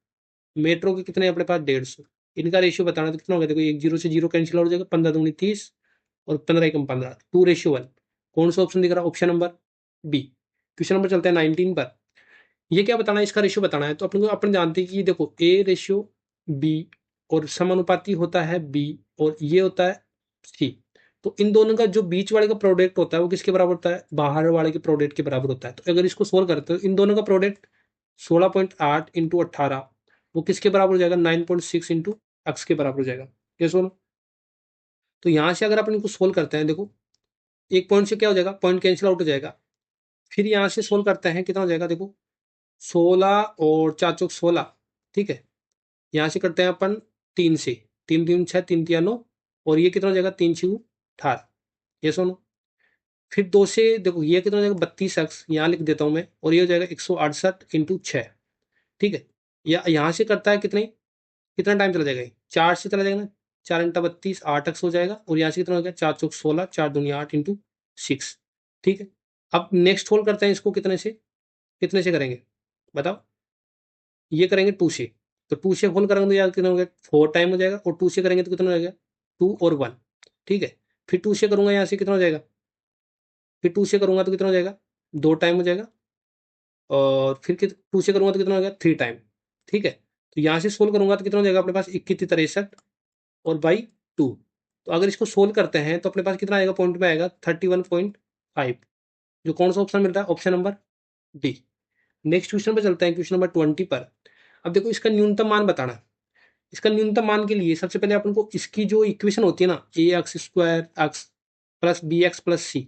मेट्रो के कितने हैं अपने पास, 150। इनका रेशियो बताना, तो कितना हो गया, देखो एक जीरो से जीरो कैंसिल हो जाएगा, 15 दूनी 30 और 15 एकम 15, 2:1। कौन सा ऑप्शन दिख रहा है, option number B. Question number चलते हैं 19 पर। ये क्या बताना है, इसका रेशियो बताना है। तो अपन को अपन जानते हैं कि देखो ए रेशियो बी और समानुपाती होता है बी और ये होता है सी। तो इन दोनों का जो बीच वाले का प्रोडक्ट होता है वो किसके बराबर होता है, बाहर वाले के प्रोडक्ट के बराबर होता है। तो अगर इसको सोल्व करते हो इन दोनों का प्रोडक्ट 16.8 इंटू 18 वो किसके बराबर हो जाएगा, 9.6 इंटू एक्स के बराबर हो जाएगा। ये सोल्व, तो यहां से अगर अपन इनको सोल्व करते हैं, देखो एक पॉइंट से क्या हो जाएगा, पॉइंट कैंसिल आउट हो जाएगा। फिर यहां से सोल्व करते हैं, कितना हो जाएगा, देखो 16 और 4 चौक 16, ठीक है। यहाँ से करते हैं अपन 3 से, 3 3 6, 3 3 9 और ये कितना हो जाएगा, 3 6 18। ये सुनो, फिर 2 से देखो ये कितना हो जाएगा, 32 एक्स यहाँ लिख देता हूँ मैं, और ये हो जाएगा 168 इंटू 6, ठीक है। या यहाँ से करता है कितने, कितना टाइम चला जाएगा, 4 से चला जाएगा ना, 4 × 32 8 एक्स हो जाएगा। और यहाँ से कितना हो गया, 4 चौक 16, 4 दूनी 8 इंटू 6, ठीक है। अब नेक्स्ट होल करते हैं इसको, कितने से करेंगे बताओ, ये करेंगे 2 से। तो 2 से होल करेंगे तो यार कितना हो गया, 4 टाइम हो जाएगा। और 2 से करेंगे तो कितना हो जाएगा, 2 और 1, ठीक है। फिर 2 से करूंगा यहाँ से कितना हो जाएगा, फिर 2 से करूंगा तो कितना हो जाएगा, 2 टाइम हो जाएगा। और फिर 2 से करूंगा तो कितना हो जाएगा, 3 टाइम, ठीक है। तो यहाँ से सोल्व करूंगा तो कितना हो जाएगा अपने पास, 21 63 और बाई 2। तो अगर इसको सोल्व करते हैं तो अपने पास कितना आएगा, पॉइंट में आएगा 31.5, जो कौन सा ऑप्शन मिल रहा है, option number D. Next question पर चलते हैं, क्वेश्चन नंबर 20 पर। अब देखो इसका न्यूनतम मान बताना है। इसका न्यूनतम मान के लिए सबसे पहले अपन को इसकी जो इक्वेशन होती है ना, A X square X plus B X plus C.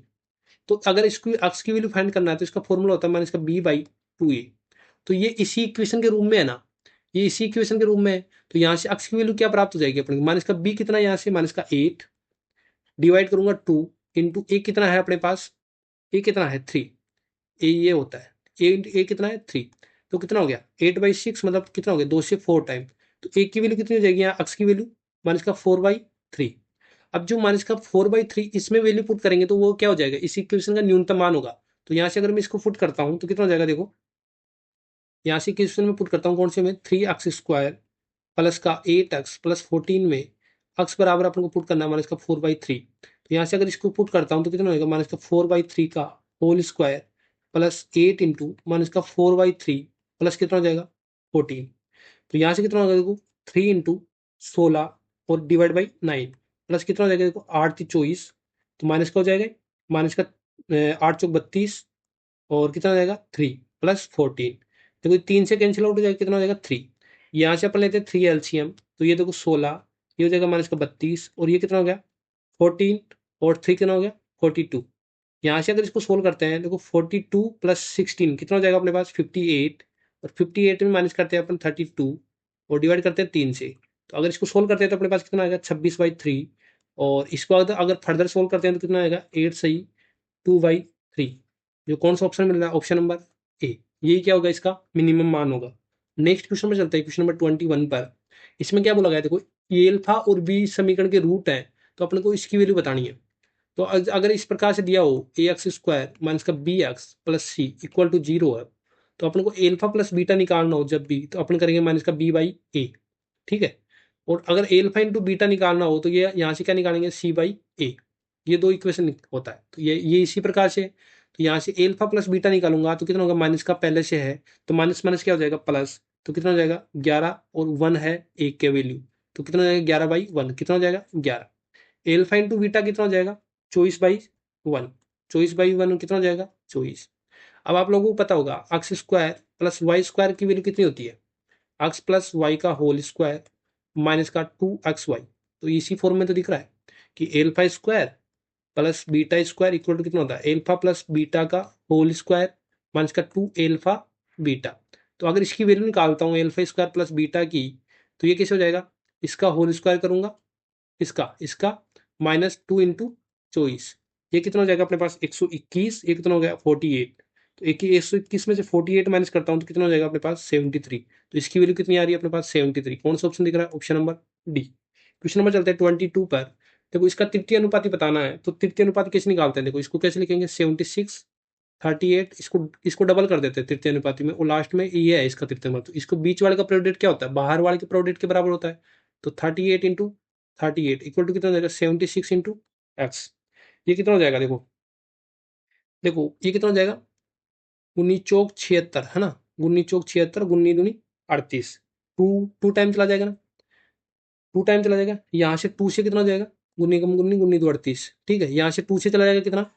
तो अगर इसको एक्स की वैल्यू फाइंड करना है तो इसका फॉर्मूला होता है माइनस का b/2a। तो ये इसी इक्वेशन के रूप में है ना, ये इसी इक्वेशन के रूप में है। तो यहाँ से एक्स की वैल्यू क्या प्राप्त हो जाएगी अपने को, माइनस का बी कितना है यहाँ से, माइनस का 8 डिवाइड करूंगा 2 इंटू ए कितना है अपने पास, ए कितना है 3, ए ये होता है, ए कितना है 3। तो कितना हो गया 8/6, मतलब कितना हो गया 2 से 4 टाइम। तो ए की वैल्यू कितनी हो जाएगी यहाँ, एक्स की वैल्यू माइनस का 4/3। अब जो माइनस का 4/3 इसमें वैल्यू पुट करेंगे तो वो क्या हो जाएगा, इस इक्वेशन का न्यूनतम मान होगा। तो यहाँ से अगर मैं इसको पुट करता हूँ तो कितना हो जाएगा, देखो यहाँ से इक्वेशन में पुट करता हूँ, कौन से में, 3x² प्लस का 8x प्लस 14 में x बराबर अपन को पुट करना है माइनस का 4/3। तो यहाँ से अगर इसको पुट करता हूँ तो कितना होगा, माइनस का 4/3 का whole square plus 8 into minus का 4/3 प्लस कितना हो जाएगा 14। तो यहाँ से कितना होगा देखो, 3 इंटू 16 और डिवाइड बाई 9 प्लस कितना हो जाएगा देखो, 8 × 3 = 24। तो माइनस का हो जाएगा, माइनस का 8 × 4 = 32 और कितना हो जाएगा 3 प्लस 14। देखो 3 से कैंसिल आउट हो जाएगा, कितना हो जाएगा 3। यहाँ से अपन लेते हैं 3 एलसीएम, तो ये देखो 16, ये हो जाएगा माइनस का 32 और ये कितना हो गया 14 और 3 कितना हो गया 42। यहाँ से अगर इसको सोल्व करते हैं, देखो 42 प्लस 16 कितना हो जाएगा अपने पास 58 और 58 में माइनस करते हैं अपन 32 और डिवाइड करते हैं 3 से। तो अगर इसको सोल्व करते हैं तो अपने पास कितना आएगा 26/3 और इसको अगर फर्दर सोल्व करते हैं तो कितना आएगा 8 सही 2/3। जो कौन सा ऑप्शन मिल रहा है, ऑप्शन नंबर ए। यही क्या होगा, इसका मिनिमम मान होगा। नेक्स्ट क्वेश्चन में चलते हैं, क्वेश्चन नंबर 21 पर। इसमें क्या बोला गया, देखो ए अल्फा और बी समीकरण के रूट हैं, तो अपने को इसकी वैल्यू बतानी है। तो अगर इस प्रकार से दिया हो ए एक्स स्क्वायर माइनस का B X plus C equal to 0 है, तो अपन को एल्फा प्लस बीटा निकालना हो जब भी, तो अपन करेंगे माइनस का बी बाई ए। ठीक है। और अगर एल्फा इंटू बीटा निकालना हो तो ये यहाँ से क्या निकालेंगे, सी बाई ए। ये दो इक्वेशन होता है, तो ये इसी प्रकार से। तो यहाँ से एल्फा प्लस बीटा निकालूंगा तो कितना होगा, माइनस का पहले से है तो माइनस माइनस क्या हो जाएगा, प्लस। तो कितना हो जाएगा 11, और 1 है एक के वैल्यू, तो कितना हो जाएगा 11/1, कितना हो जाएगा 11। एल्फा इंटू बीटा कितना हो जाएगा 24/1, 24/1 कितना हो जाएगा 24। अब आप लोगों को पता होगा X square plus Y square की वैल्यू कितनी होती है, एक्स प्लस वाई का होल स्क्वायर माइनस का 2xy। तो इसी फॉर्म में तो दिख रहा है कि alpha square plus beta square equal to कितना होता है, एल्फा प्लस बीटा का होल स्क्वायर माइनस का 2 एल्फा बीटा। तो अगर इसकी वैल्यू निकालता हूँ एल्फा स्क्वायर प्लस बीटा की, तो ये कैसे हो जाएगा, इसका होल स्क्वायर करूंगा, इसका इसका -2 इंटू 24, ये कितना हो जाएगा अपने पास 121, ये कितना हो गया 48। तो 121 में से 48 माइनस करता हूँ तो कितना हो जाएगा अपने पास 73। तो इसकी वैल्यू कितनी आ रही है अपने पास 73। कौन सा ऑप्शन दिख रहा है, option number D. Question number चलते हैं 22 पर। देखो इसका तृतीय अनुपाती बताना है, तो तृतीय अनुपाती कैसे निकालते हैं, देखो इसको कैसे लिखेंगे 76 38, इसको इसको डबल कर देते हैं तृतीय अनुपाती में, और लास्ट में ये है इसका तृतीय अनुपात। तो इसको बीच वाले का प्रोडक्ट क्या होता है, बाहर वाले के प्रोडक्ट के बराबर होता है। तो 38 इंटू 38 इक्वल टू कितना हो जाएगा 76 इंटू एक्स। ये कितना हो जाएगा, देखो देखो ये कितना हो जाएगा, 19 चौक 76 है ना, 19 चौक 76, गुन्नी दूनी 38, टू टू टाइम चला जाएगा ना, टू टाइम चला जाएगा। यहाँ से टू से कितना हो जाएगा, गुन्नी कम गुन्नी गुन्नी दो 38। ठीक है, यहाँ से टू से चला जाएगा कितना,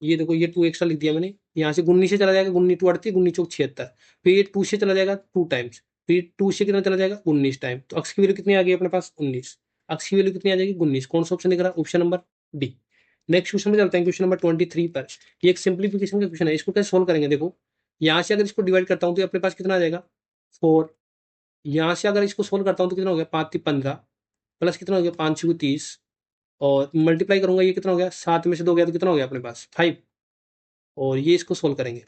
ये देखो ये टू एक्स्ट्रा लिख दिया मैंने। यहाँ से गुन्नी से चला जाएगा, गुन्नी टू 38, गुन्नी चौक 76। फिर ये टू से चला जाएगा टू टाइम्स, फिर टू से कितना चला जाएगा 19 टाइम। तो अक्स की वैल्यू कितनी आ गई अपने पास 19, अक्स की वैल्यू कितनी आ जाएगी 19। कौन सा ऑप्शन दिख रहा है, option number D. Next question में चलते हैं, क्वेश्चन नंबर 23 पर। ये एक सिंप्लीफिकेशन का क्वेश्चन है, इसको कैसे सोल्व करेंगे, देखो यहाँ से अगर इसको डिवाइड करता हूँ तो अपने पास कितना आ जाएगा 4। यहाँ से अगर इसको सोल्व करता हूँ तो कितना हो गया 5×3 = 15, प्लस कितना हो गया 5×6 = 30, और मल्टीप्लाई करूंगा ये कितना हो गया 7 में से 2 गया तो कितना हो गया अपने पास 5। और ये इसको सोल्व करेंगे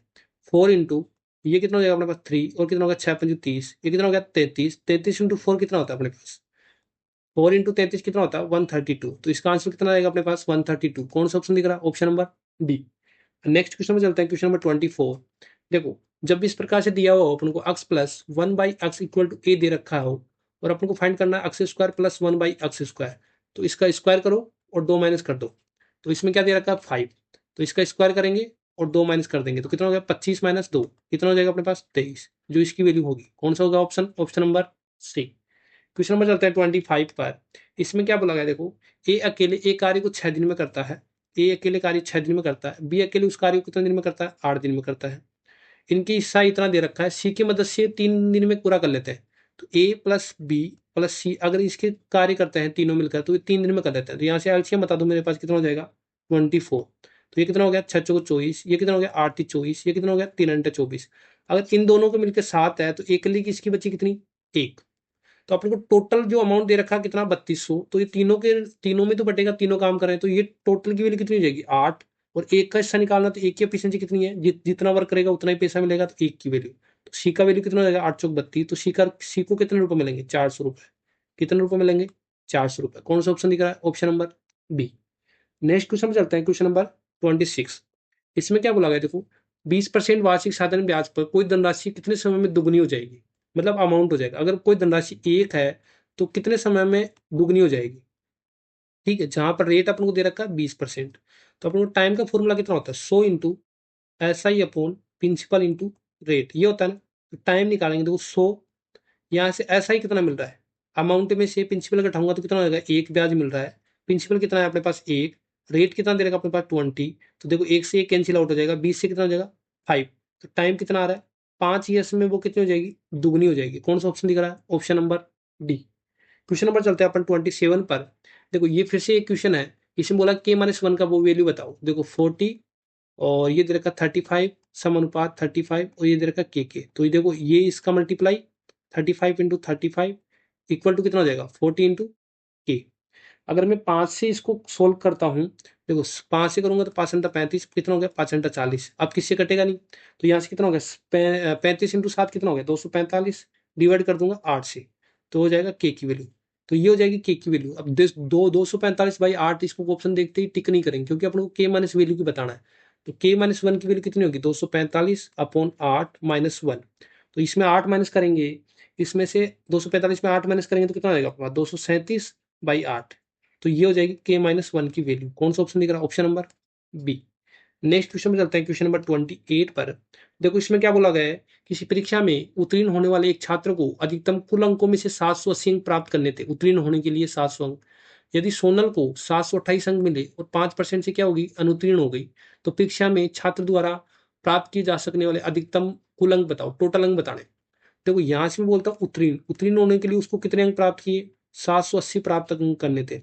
4 इंटू ये कितना हो जाएगा अपने पास 3, और कितना हो गया 6×5 = 30, ये कितना हो गया 33, 33 इंटू 4 कितना होता है अपने पास, 4 इंटू 33 कितना होता है 132। तो इसका आंसर कितना आएगा अपने पास 132। कौन सा ऑप्शन दिख रहा है, option number D. Next question में चलते हैं, क्वेश्चन नंबर 24। देखो जब भी इस प्रकार से दिया हो अपन को x plus 1/x equal to A दे रखा हो, और अपन को फाइंड करना है एक्स स्क्वायर प्लस 1/x², तो इसका स्क्वायर करो और 2 माइनस कर दो। तो इसमें क्या दे रखा है 5, तो इसका स्क्वायर करेंगे और 2 माइनस कर देंगे तो कितना हो गया 25 - 2, कितना हो जाएगा अपने पास 23, जो इसकी वैल्यू होगी। कौन सा होगा option, option number C. Question number चलता है 25 पर। इसमें क्या बोला गया, देखो ए अकेले एक कार्य को 6 दिन में करता है, ए अकेले कार्य 6 दिन में करता है, बी अकेले उस कार्य को कितने दिन में करता है 8 दिन में करता है। इनकी हिस्सा इतना दे रखा है, सी की मदद से 3 दिन में पूरा कर लेते हैं। तो ए प्लस बी प्लस सी अगर इसके कार्य करते हैं तीनों मिलकर तो ये 3 दिन में कर लेते हैं। तो यहाँ से एलसीएम बता दो मेरे पास कितना हो जाएगा 24। तो ये कितना हो गया 6×4 = 24, ये कितना हो गया 8×3 = 24, ये कितना हो गया 3×8 = 24। अगर इन दोनों को मिलकर 7 है तो एकली की इसकी बची कितनी 1। तो अपने को टोटल जो अमाउंट दे रखा है कितना 3200। तो ये तीनों के तीनों में तो बटेगा, तीनों काम करें तो ये टोटल की वैल्यू कितनी हो जाएगी 8। और एक का हिस्सा निकालना तो एक की एफिशिएंसी कितनी है, जितना वर्क करेगा उतना ही पैसा मिलेगा, तो एक की वैल्यू। तो सी का वैल्यू कितना हो जाएगा 8×32। तो सी को कितने रुपए मिलेंगे 400 रुपए। कितने रुपए मिलेंगे 400 रुपए। कौन सा ऑप्शन दिख रहा है, option number B. Next question में चलते हैं, क्वेश्चन नंबर 26। इसमें क्या बोला गया, देखो 20% वार्षिक साधारण ब्याज पर कोई धनराशि कितने समय में दुगनी हो जाएगी, मतलब अमाउंट हो जाएगा। अगर कोई धनराशि 1 है तो कितने समय में दुगनी हो जाएगी। ठीक है, जहां पर रेट अपन को दे रखा है 20%, तो अपन को टाइम का फॉर्मूला कितना होता है 100 into SI upon principal into rate, ये होता है ना। तो टाइम निकालेंगे, देखो 100, यहाँ से SI कितना मिल रहा है, अमाउंट में से प्रिंसिपल घटाऊंगा तो कितना हो जाएगा 1 ब्याज मिल रहा है। प्रिंसिपल कितना है अपने पास 1, रेट कितना दे रखा अपने पास 20। तो देखो 1 से 1 कैंसिल आउट हो जाएगा, 20 से कितना हो जाएगा 5। तो टाइम कितना आ रहा है 5 ईयर्स में वो कितनी हो जाएगी दुगनी हो जाएगी। कौन सा ऑप्शन दिख रहा है, option number D. Question number चलते हैं अपन 27 पर। देखो ये फिर से एक क्वेश्चन है, इसमें बोला k-1 का वो वैल्यू बताओ। देखो 40 और ये दे रखा 35 समानुपात 35, और ये दे रखा के। तो ये देखो ये इसका मल्टीप्लाई 35 इंटू 35 इक्वल टू कितना हो जाएगा 40 इंटू के। अगर मैं 5 से इसको सोल्व करता हूँ, देखो 5 से करूंगा तो 5×35 कितना हो गया 5×40। अब किससे कटेगा नहीं, तो यहाँ से कितना हो गया 35 इंटू 7 कितना हो गया 245, डिवाइड कर दूंगा 8 से, तो हो जाएगा के की वैल्यू तो ये हो जाएगी के की वैल्यू। अब 245/8 इसको ऑप्शन देखते ही टिक नहीं करेंगे क्योंकि अपन को के माइनस वैल्यू की बताना है। तो के माइनस 1 की वैल्यू कितनी होगी, 245/8 माइनस 1। तो इसमें 8 माइनस करेंगे, इसमें से 245 में 8 माइनस करेंगे तो कितना आएगा आपके पास, 237/8। तो ये हो जाएगी के माइनस 1 की वैल्यू। कौन सा ऑप्शन दिख रहा है, option number B. Next question में चलते हैं, क्वेश्चन नंबर 28 पर। देखो इसमें क्या बोला गया है, किसी परीक्षा में उत्तीर्ण होने वाले एक छात्र को अधिकतम कुल अंकों में से 780 अंक प्राप्त करने थे। उत्तीर्ण होने के लिए 700 अंक। यदि सोनल को 728 अंक मिले और 5% से क्या होगी, अनुत्तीर्ण हो गई, तो परीक्षा में छात्र द्वारा प्राप्त किए जा सकने वाले अधिकतम कुल अंक बताओ, टोटल अंक बताने। देखो यहाँ से मैं बोलता हूँ उत्तीर्ण, उत्तीर्ण होने के लिए उसको कितने अंक प्राप्त किए, 780 प्राप्त अंक करने थे।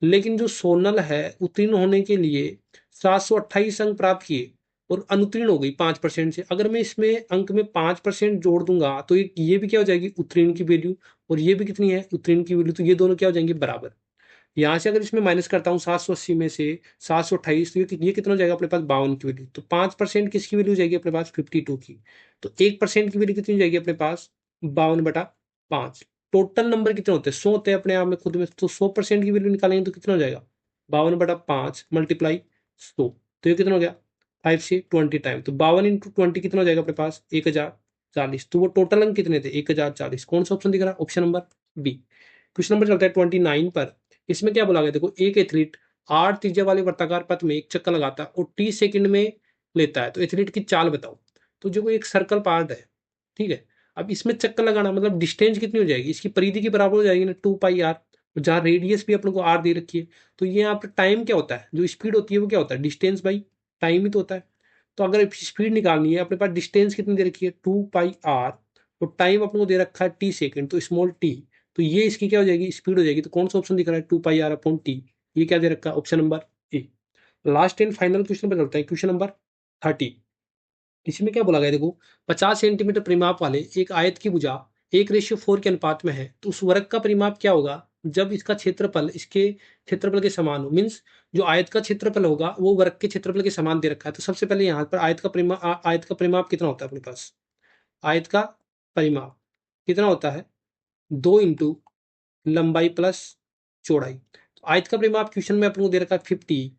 लेकिन जो सोनल है उत्तीर्ण होने के लिए 728 अंक प्राप्त किए और अनुत्तीर्ण हो गई 5% से। अगर मैं इसमें अंक में 5% जोड़ दूंगा तो ये भी क्या हो जाएगी, उत्तीर्ण की वैल्यू, और ये भी कितनी है, उत्तीर्ण की वैल्यू। तो ये दोनों क्या हो जाएंगे, बराबर। यहाँ से अगर इसमें माइनस करता हूँ 780 में से 728, तो ये कितना हो जाएगा अपने पास, 52 की वैल्यू। तो 5% किसकी वैल्यू हो जाएगी अपने पास, 52 की। तो 1% की वैल्यू कितनी हो जाएगी अपने पास, 52/5। टोटल नंबर कितने होते हैं, 100 होते हैं अपने आप में खुद में। तो 100% की वैल्यू निकालेंगे तो कितना हो जाएगा, 52/5 मल्टीप्लाई 100। तो ये कितना हो गया, 5 से 20 टाइम। तो 52 × 20 कितना हो जाएगा अपने पास, 1040। तो वो टोटल अंक कितने थे, 1040। कौन सा ऑप्शन दिख रहा है, option number B. Question number चलता है 29 पर। इसमें क्या बोला गया, देखो एक एथलीट 8 त्रिज्या वाले वर्ताकार पथ में एक चक्कर लगाता है और 30 सेकंड में लेता है, तो एथलीट की चाल बताओ। तो जो एक सर्कल पार्ट है, ठीक है। अब इसमें चक्कर लगाना मतलब डिस्टेंस कितनी हो जाएगी, इसकी परिधि के बराबर हो जाएगी ना, 2πr। जहाँ रेडियस भी अपन को आर दे रखी है। तो ये यहाँ पर टाइम क्या होता है, जो स्पीड होती है वो क्या होता है, डिस्टेंस बाई टाइम ही तो होता है। तो अगर स्पीड निकालनी है अपने पास, डिस्टेंस कितनी दे रखी है, 2πr, तो टाइम अपन को दे रखा है टी सेकेंड, तो स्मॉल टी। तो ये इसकी क्या हो जाएगी, स्पीड हो जाएगी। तो कौन सा ऑप्शन दिख रहा है, 2πr/t। ये क्या दे रखा है, option number A. Last and final question पर चलते हैं, क्वेश्चन नंबर 30। इसमें क्या बोला गया, देखो 50 सेंटीमीटर परिमाप वाले एक आयत की भुजा 1:4 के अनुपात में है, तो उस वर्ग का परिमाप क्या होगा जब इसका क्षेत्रफल इसके क्षेत्रफल के समान हो। मीन्स जो आयत का क्षेत्रफल होगा वो वर्ग के क्षेत्रफल के समान दे रखा है। तो सबसे पहले यहाँ पर आयत का परिमाप कितना होता है अपने पास, आयत का परिमाप कितना होता है, 2 इंटू लंबाई प्लस चौड़ाई। तो आयत का परिमाप क्वेश्चन में अपन को दे रखा है 50,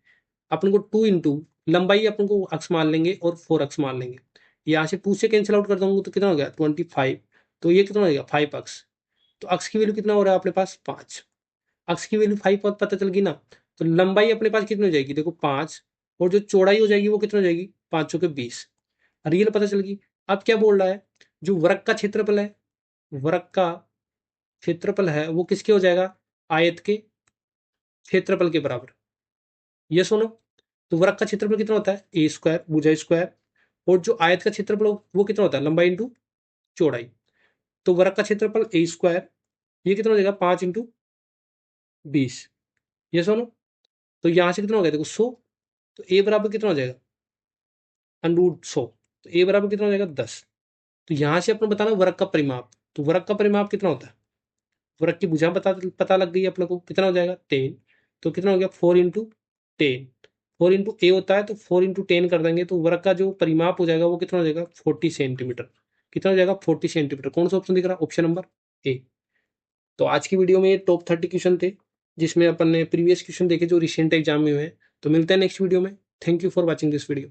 अपन को 2 इंटू लंबाई अपन को अक्स मान लेंगे और 4 अक्स मान लेंगे। यहाँ से 2 से कैंसिल आउट कर दूंगा तो कितना हो गया, 25। तो ये कितना हो गया, 5 अक्स। तो अक्स की वैल्यू कितना हो रहा है अपने पास, 5। अक्स की वैल्यू 5 पता चल गई ना। तो लंबाई अपने पास कितनी हो जाएगी, देखो 5, और जो चौड़ाई हो जाएगी वो कितनी हो जाएगी, 5 के 20। रियल पता चल गई। अब क्या बोल रहा है, जो वृत्त का क्षेत्रफल है, वृत्त का क्षेत्रफल है वो किसके हो जाएगा, आयत के क्षेत्रफल के बराबर। ये सुनो, तो वृत्त का क्षेत्रफल कितना होता है, ए स्क्वायर, भुजा स्क्वायर। और जो आयत का क्षेत्रफल वो कितना होता है, लंबाई इंटू चौड़ाई। तो वृत्त का क्षेत्रफल ए स्क्वायर, ये कितना हो जाएगा, 5 × 20। ये सुनो, तो यहां से कितना हो गया, देखो 100। तो ए बराबर कितना हो जाएगा, √100। तो ए बराबर कितना हो जाएगा, 10। तो यहां से अपने बताना वृत्त का परिमाप। तो वृत्त का परिमाप कितना होता है, वृत्त की भुजा पता लग गई अपने को, कितना हो जाएगा, 10। तो कितना हो गया, 4 × 10। 4 × ए होता है तो 4 × 10 कर देंगे, तो वृत्त का जो परिमाप हो जाएगा वो कितना हो जाएगा, 40 सेंटीमीटर। कितना हो जाएगा, 40 सेंटीमीटर। कौन सा ऑप्शन दिख रहा है, ऑप्शन नंबर ए। तो आज की वीडियो में ये टॉप 30 क्वेश्चन थे, जिसमें अपन ने प्रीवियस क्वेश्चन देखे जो रिसेंट एग्जाम में हुए हैं। तो मिलते हैं नेक्स्ट वीडियो में। Thank you for watching this video.